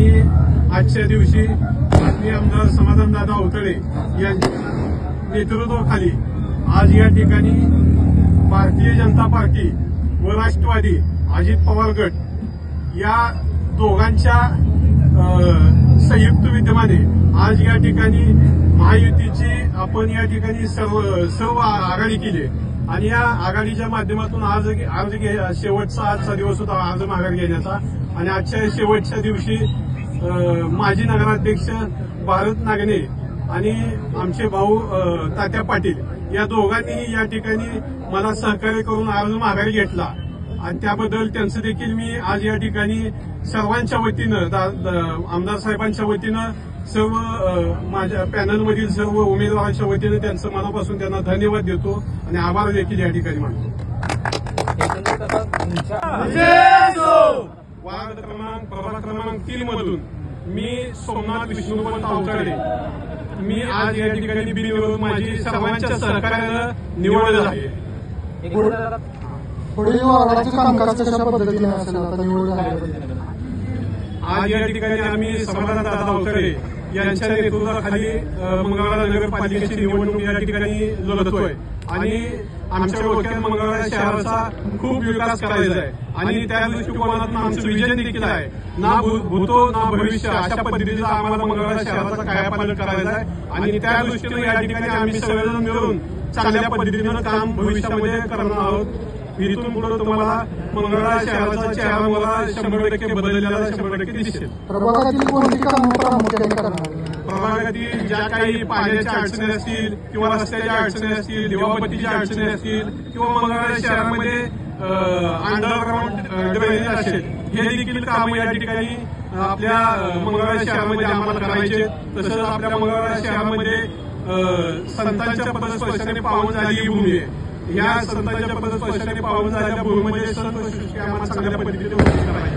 आणि आजच्या दिवशी माननीय आमदार समाधानदादा अवतडे यांच्या नेतृत्वाखाली आज या ठिकाणी भारतीय जनता पार्टी व राष्ट्रवादी अजित पवार गट या दोघांच्या संयुक्त विद्यमाने आज या ठिकाणी महायुतीची आपण या ठिकाणी सर्व आघाडी केली आणि या आघाडीच्या माध्यमातून शेवटचा आजचा दिवस होता अर्ज माघार घेण्याचा आणि आजच्या शेवटच्या दिवशी माजी नगराध्यक्ष भारत नागणे आणि आमचे भाऊ तात्या पाटील या दोघांनीही या ठिकाणी मला सहकार्य करून अर्ज माघारी घेतला आणि त्याबद्दल त्यांचं देखील मी आज या ठिकाणी सर्वांच्या वतीनं आमदार साहेबांच्या वतीनं सर्व माझ्या पॅनलमधील सर्व उमेदवारांच्या वतीनं त्यांचं मनापासून त्यांना धन्यवाद देतो आणि आभार देखील या ठिकाणी मानतो. वार्ड प्रभाग क्रमांक 3 मधून मी सोमनाथ विष्णुपंत अवतडे मी आज या ठिकाणी बिनविरोध माझी सर्वांच्या सहकार्यानं निवड झाली. पुढील वार्डाचे कामकाज कशा पद्धतीने असेल आता निवड झाल्याबद्दल? आज या ठिकाणी आम्ही समाधानदादा अवतडे यांच्या नेतृत्वाखाली मंगळवेढा नगरपालिकेची निवडणूक या ठिकाणी लढतोय आणि आमच्या डोक्यात मंगळवेढा शहराचा खूप विकास करायचा आहे आणि त्या दृष्टिकोनातून आमचं विजन देखील आहे. ना भूतो ना भविष्य अशा पद्धतीचा आम्हाला मंगळवेढा शहराचा कायापालट करायचा आहे आणि त्या दृष्टीने या ठिकाणी आम्ही सगळेजण मिळून चांगल्या पद्धतीनं काम भविष्यामध्ये करणार आहोत. इथून पुढे तुम्हाला मंगळवेढा शहराचा चेहरा मला 100% बदललेला 100% दिसेल. प्रभागातील कोणती कामं प्रामुख्याने करणार? प्रभागातील ज्या काही पाण्याच्या अडचणी असतील किंवा रस्त्याच्या अडचणी असतील, दिवाबत्तीच्या अडचणी असतील किंवा मंगळवेढा शहरामध्ये अंडरग्राऊंड ड्रेनेज असेल हे देखील कामं या ठिकाणी आपल्या मंगळवेढा शहरामध्ये आम्हाला करायचे. तसंच आपल्या मंगळवेढा शहरामध्ये संतांच्या पदस्पर्शाने पावन झालेली भूमी आहे. या संतांच्या पदस्पर्शाने पावन झालेल्या भूमीमध्ये संत सृष्टी आम्हाला चांगल्या पद्धतीने करायची.